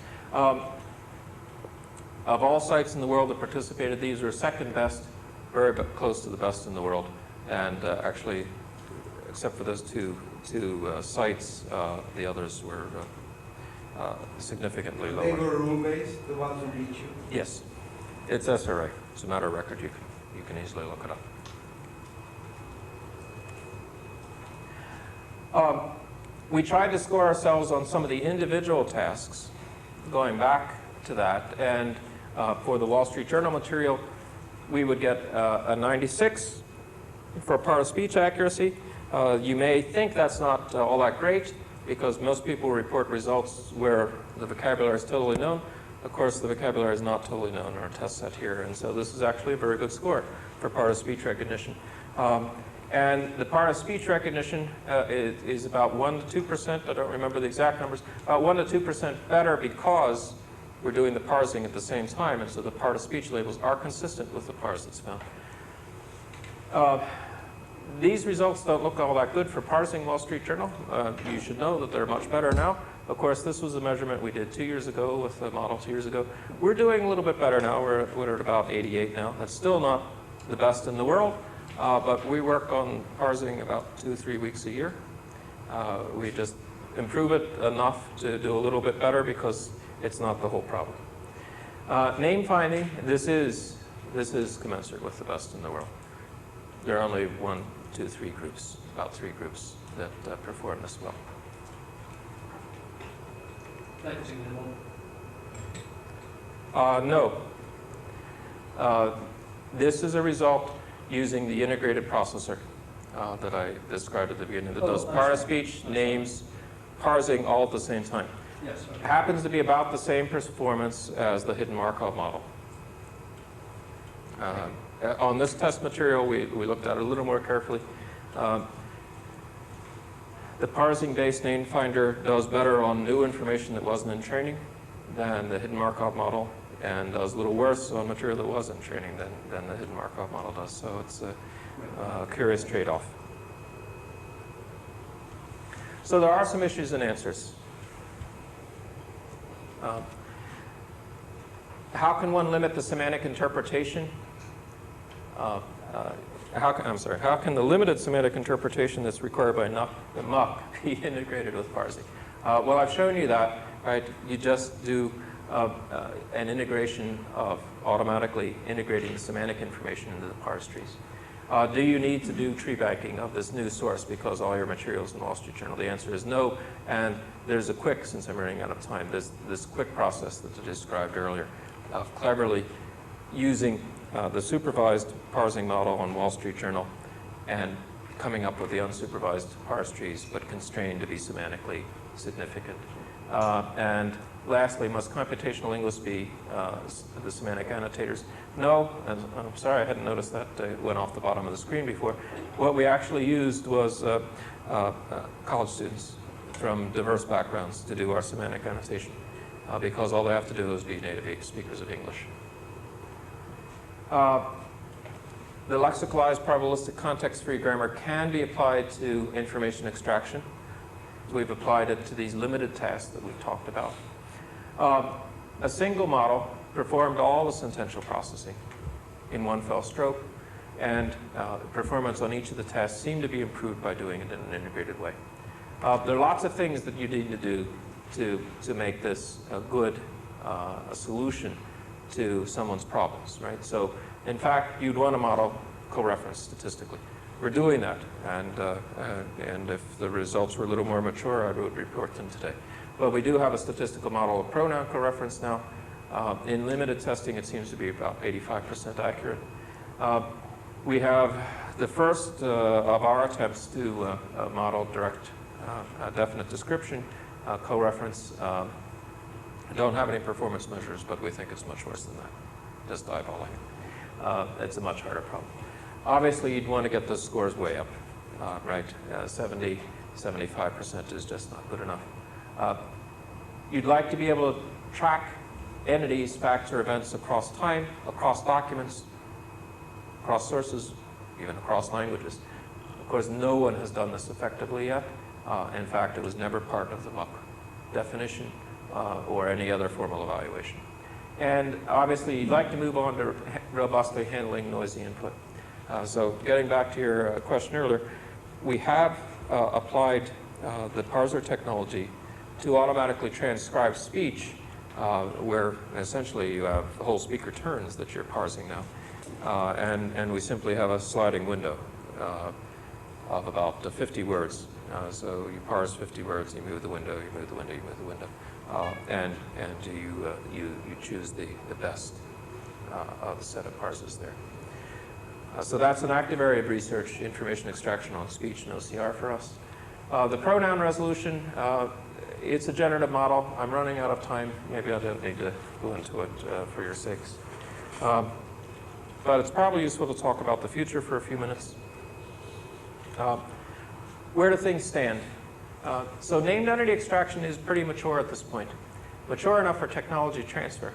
Of all sites in the world that participated, these were second best, very close to the best in the world. And actually, except for those two sites, the others were significantly lower. They were rule-based, the ones who beat you? Yes. It's SRA. It's a matter of record. You can easily look it up. We tried to score ourselves on some of the individual tasks, going back to that. And for the Wall Street Journal material, we would get a 96 for part of speech accuracy. You may think that's not all that great because most people report results where the vocabulary is totally known. Of course, the vocabulary is not totally known in our test set here, and so this is actually a very good score for part of speech recognition. And the part of speech recognition is about 1 to 2%. I don't remember the exact numbers. About 1 to 2% better because we're doing the parsing at the same time, and so the part of speech labels are consistent with the parse that's found. These results don't look all that good for parsing Wall Street Journal. You should know that they're much better now. Of course, this was a measurement we did 2 years ago with the model 2 years ago. We're doing a little bit better now. We're at about 88 now. That's still not the best in the world, but we work on parsing about 2 or 3 weeks a year. We just improve it enough to do a little bit better because it's not the whole problem. Name finding, this is commensurate with the best in the world. There are only 1, 2, 3 groups, about 3 groups that perform this well. No. This is a result using the integrated processor that I described at the beginning that does part of speech, names, parsing all at the same time. Yes. It happens to be about the same performance as the hidden Markov model. On this test material, we looked at it a little more carefully. The parsing-based name finder does better on new information that wasn't in training than the hidden Markov model, and does a little worse on material that was in training than the hidden Markov model does. So it's a curious trade-off. So there are some issues and answers. How can one limit the semantic interpretation? How can the limited semantic interpretation that's required by Mach be integrated with parsing? Well, I've shown you that, right? You just do an integration of automatically integrating the semantic information into the parse trees. Do you need to do tree banking of this new source because all your materials in the Wall Street Journal? The answer is no, and there's a quick, since I'm running out of time, there's this quick process that I described earlier of cleverly using the supervised parsing model on Wall Street Journal and coming up with the unsupervised parse trees, but constrained to be semantically significant. And lastly, must computational linguists be the semantic annotators? No, and I'm sorry, I hadn't noticed that. It went off the bottom of the screen before. What we actually used was college students from diverse backgrounds to do our semantic annotation, because all they have to do is be native speakers of English. The lexicalized probabilistic context-free grammar can be applied to information extraction. We've applied it to these limited tasks that we've talked about. A single model performed all the sentential processing in one fell stroke. and performance on each of the tests seem to be improved by doing it in an integrated way. There are lots of things that you need to do to make this a good solution to someone's problems, right? So, in fact, you'd want to model co-reference statistically. We're doing that, and if the results were a little more mature, I would report them today. But we do have a statistical model of pronoun co-reference now. In limited testing, it seems to be about 85% accurate. We have the first of our attempts to model direct definite description co-reference. Don't have any performance measures, but we think it's much worse than that, just eyeballing. It's a much harder problem. Obviously, you'd want to get those scores way up, right? 70, 75% is just not good enough. You'd like to be able to track entities, facts, or events across time, across documents, across sources, even across languages. Of course, no one has done this effectively yet. In fact, it was never part of the MUC definition or any other formal evaluation. And obviously, you'd like to move on to robustly handling noisy input. So getting back to your question earlier, we have applied the parser technology to automatically transcribe speech where essentially you have whole speaker turns that you're parsing now. And we simply have a sliding window of about 50 words. So you parse 50 words, you move the window, you move the window, you move the window. And you choose the best of the set of parsers there. So that's an active area of research, information extraction on speech and OCR for us. The pronoun resolution, it's a generative model. I'm running out of time. Maybe I don't need to go into it for your sakes. But it's probably useful to talk about the future for a few minutes. Where do things stand? So named entity extraction is pretty mature at this point. Mature enough for technology transfer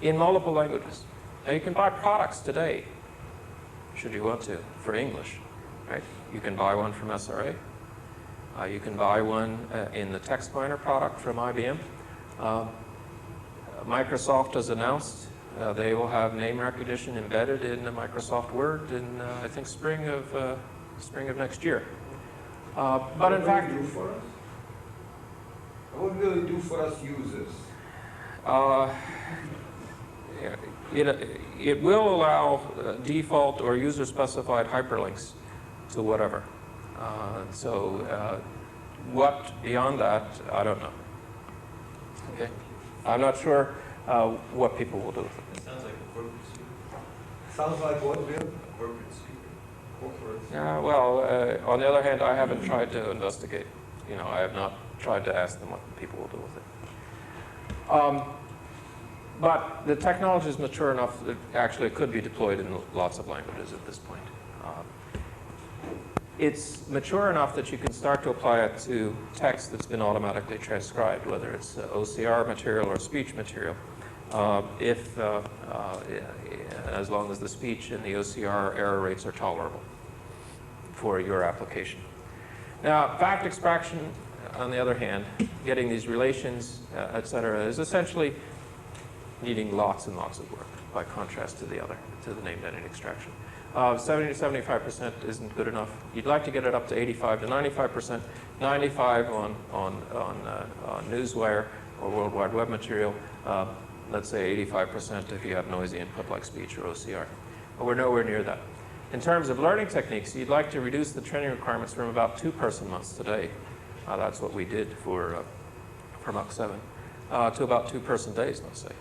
in multiple languages. Now you can buy products today, should you want to, for English, right? You can buy one from SRA. You can buy one in the text miner product from IBM. Microsoft has announced they will have name recognition embedded in the Microsoft Word in, I think, spring of next year. But in fact, what will it do for us users? It will allow default or user-specified hyperlinks to whatever. What beyond that, I don't know. Okay, I'm not sure what people will do with it. It sounds like a corporate secret. Sounds like what, Bill? A corporate secret. Corporate. Yeah, well, on the other hand, I haven't tried to investigate. You know, I have not tried to ask them what people will do with it. But the technology is mature enough that actually it could be deployed in lots of languages at this point. It's mature enough that you can start to apply it to text that's been automatically transcribed, whether it's OCR material or speech material, as long as the speech and the OCR error rates are tolerable for your application. Now, fact extraction, on the other hand, getting these relations, et cetera, is essentially needing lots and lots of work by contrast to the named entity extraction. 70 to 75% isn't good enough. You'd like to get it up to 85 to 95%. 95 on Newswire or World Wide Web material. Let's say 85% if you have noisy input like speech or OCR. But we're nowhere near that. In terms of learning techniques, you'd like to reduce the training requirements from about 2 person months today. That's what we did for MUC 7, to about 2 person days, let's say.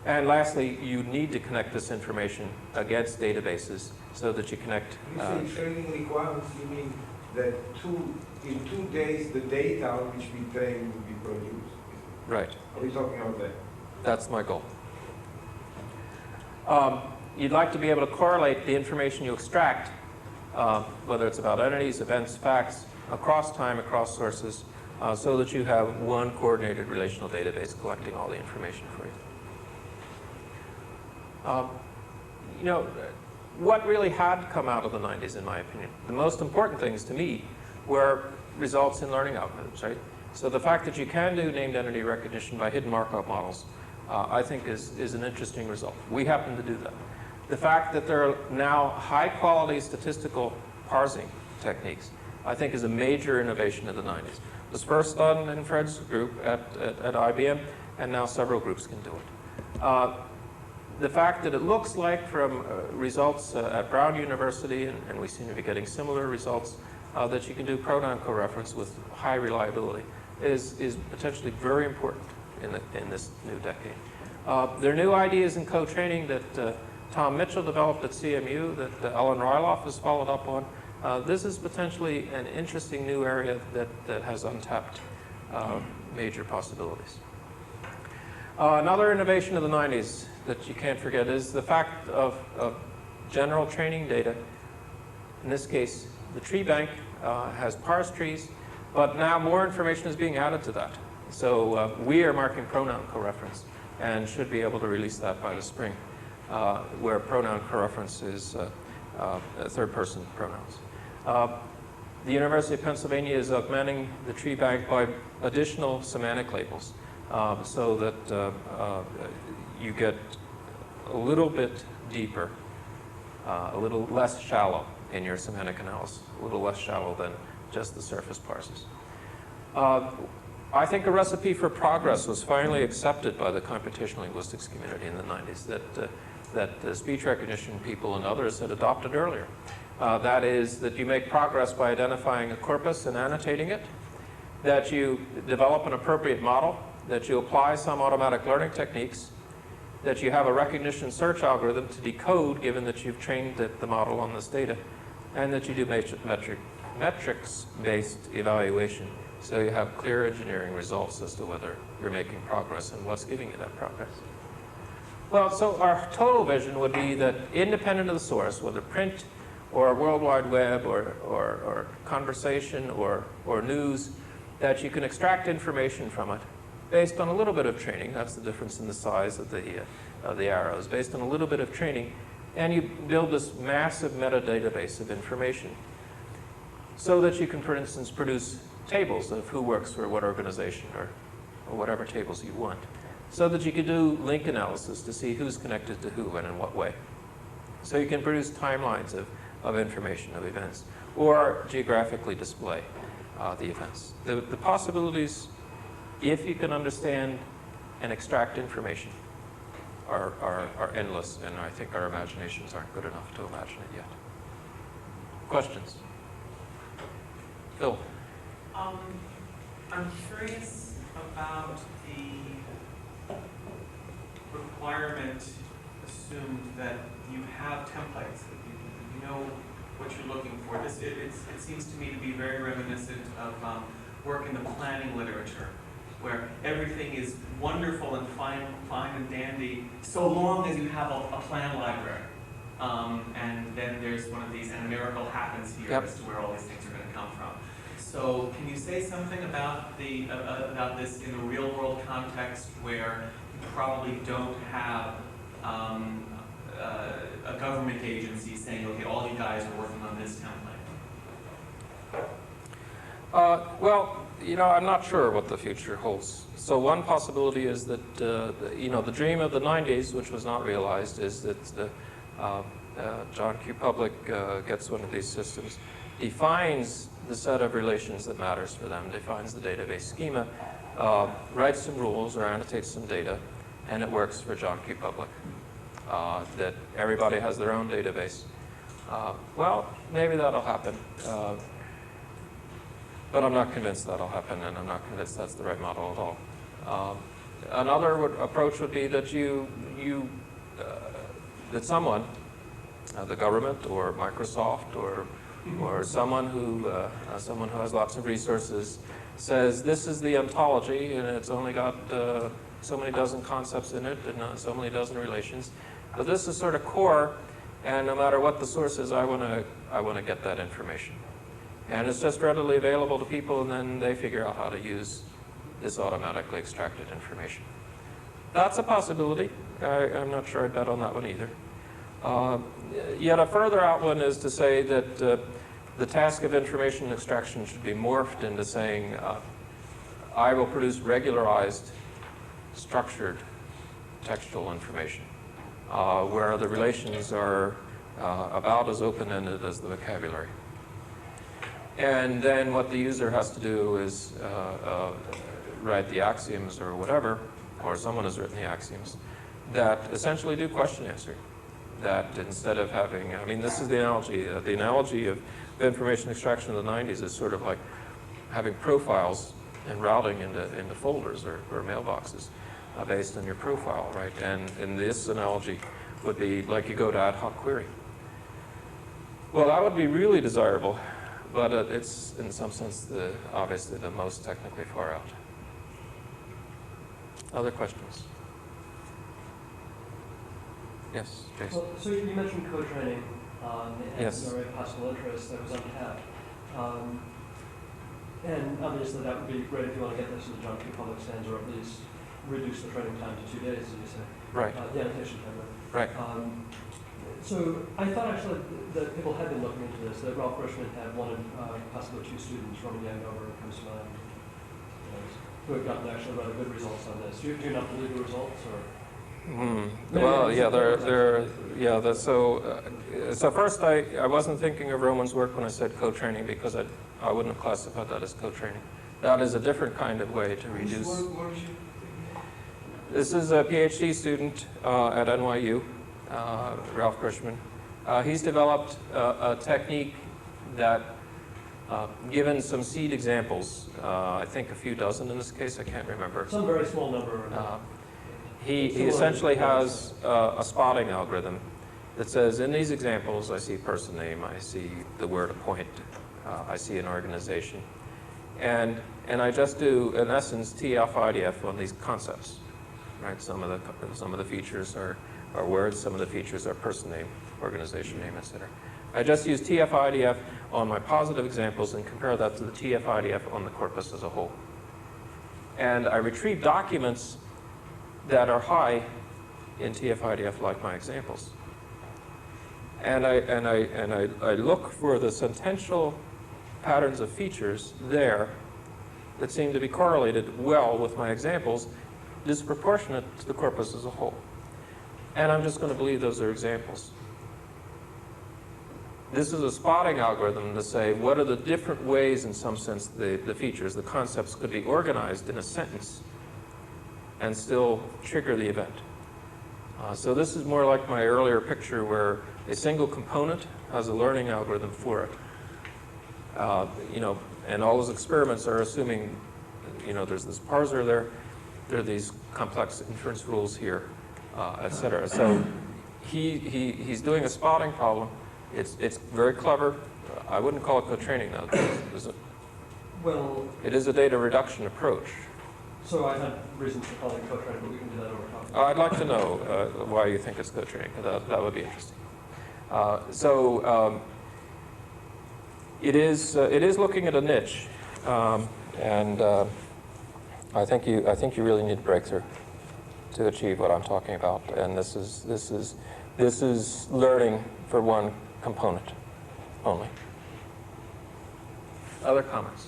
And lastly, you need to connect this information against databases so that you connect. You say training requirements, you mean that in 2 days the data on which we train will be produced? Right. Are we talking about that? That's my goal. You'd like to be able to correlate the information you extract, whether it's about entities, events, facts, across time, across sources, so that you have one coordinated relational database collecting all the information for you. You know, what really had come out of the 90s, in my opinion, the most important things to me were results in learning algorithms, right? So the fact that you can do named entity recognition by hidden markup models, I think is an interesting result. We happen to do that. The fact that there are now high-quality statistical parsing techniques, I think, is a major innovation of the 90s. It was first done in Fred's group at IBM, and now several groups can do it. The fact that it looks like from results at Brown University, and we seem to be getting similar results, that you can do pronoun coreference with high reliability is potentially very important in this new decade. There are new ideas in co-training that Tom Mitchell developed at CMU that Ellen Ryloff has followed up on. This is potentially an interesting new area that has untapped major possibilities. Another innovation of the 90s that you can't forget is the fact of general training data. In this case, the tree bank has parsed trees, but now more information is being added to that. So we are marking pronoun coreference and should be able to release that by the spring, where pronoun coreference is third-person pronouns. The University of Pennsylvania is augmenting the tree bank by additional semantic labels so that you get a little bit deeper, a little less shallow in your semantic analysis, a little less shallow than just the surface parses. I think a recipe for progress was finally accepted by the computational linguistics community in the 90s that the speech recognition people and others had adopted earlier. That is that you make progress by identifying a corpus and annotating it, that you develop an appropriate model, that you apply some automatic learning techniques, that you have a recognition search algorithm to decode given that you've trained the model on this data, and that you do metrics-based evaluation so you have clear engineering results as to whether you're making progress and what's giving you that progress. Well, so our total vision would be that independent of the source, whether print or World Wide Web or conversation or news, that you can extract information from it based on a little bit of training. That's the difference in the size of the arrows. Based on a little bit of training, and you build this massive metadatabase of information so that you can, for instance, produce tables of who works for what organization or whatever tables you want, so that you can do link analysis to see who's connected to who and in what way. So you can produce timelines of information, of events, or geographically display the events. The possibilities, if you can understand and extract information, are endless, and I think our imaginations aren't good enough to imagine it yet. Questions? Phil? I'm curious about the requirement assumed that you have templates, that you know what you're looking for. It seems to me to be very reminiscent of work in the planning literature, where everything is wonderful and fine and dandy, so long as you have a plan library. And then there's one of these, and a miracle happens here as to where all these things are going to come from. So can you say something about about this in a real world context where you probably don't have a government agency saying, okay, all you guys are working on this template? Well, you know, I'm not sure what the future holds. So one possibility is that, you know, the dream of the 90s, which was not realized, is that John Q. Public gets one of these systems, defines the set of relations that matters for them, defines the database schema, writes some rules or annotates some data, and it works for John Q. Public. That everybody has their own database. Well, maybe that'll happen. But I'm not convinced that'll happen, and I'm not convinced that's the right model at all. Another approach would be that that someone, the government or Microsoft or someone who has lots of resources, says this is the ontology, and it's only got so many dozen concepts in it and so many dozen relations. But this is sort of core, and no matter what the source is, I want to get that information. And it's just readily available to people, and then they figure out how to use this automatically extracted information. That's a possibility. I'm not sure I'd bet on that one either. Yet a further out one is to say that the task of information extraction should be morphed into saying, I will produce regularized, structured textual information where the relations are about as open-ended as the vocabulary. And then what the user has to do is write the axioms or whatever, or someone has written the axioms, that essentially do question answer. That instead of having, I mean, this is the analogy. The analogy of information extraction in the 90s is sort of like having profiles and routing into folders or mailboxes based on your profile, right? And in this analogy would be like you go to ad hoc query. Well, that would be really desirable, but it's in some sense obviously the most technically far out. Other questions? Yes, Jason. Well, so you mentioned co-training and Yes. an array of possible interests that was untapped. And obviously that would be great if you want to get this into John Q. public stands, or at least reduce the training time to 2 days, as you say. Right. The annotation time. Right. So I thought actually that people had been looking into this, that Ralph Grossman had one and possibly 2 students, Roman Yangover comes to mind, who had gotten actually rather good results on this. Do you not believe the results, or? Well, yeah, so first I wasn't thinking of Roman's work when I said co-training, because I wouldn't have classified that as co-training. That is a different kind of way to reduce. This is a PhD student at NYU, Ralph Grossman. He's developed a technique that, given some seed examples, I think a few dozen in this case, I can't remember. Some very small number. He essentially has a spotting algorithm that says, in these examples, I see person name, I see the word appoint, I see an organization. And I just do, in essence, TF IDF on these concepts, right? Some of the features are words, some of the features are person name, organization name, etc. I just use TF IDF on my positive examples and compare that to the TF IDF on the corpus as a whole. And I retrieve documents that are high in TF-IDF, like my examples. And I look for the sentential patterns of features there that seem to be correlated well with my examples, disproportionate to the corpus as a whole. And I'm just going to believe those are examples. This is a spotting algorithm to say what are the different ways, in some sense, the features, the concepts could be organized in a sentence and still trigger the event. So this is more like my earlier picture where a single component has a learning algorithm for it. And all those experiments are assuming, there's this parser there are these complex inference rules here, et cetera. So he's doing a spotting problem. It's very clever. I wouldn't call it co-training though. Well, it is a data reduction approach. So I had reasons for calling it co-training, but we can do that over time. I'd like to know why you think it's co-training. That would be interesting. It is looking at a niche, and I think you really need a breakthrough to achieve what I'm talking about. And this is learning for one component only. Other comments?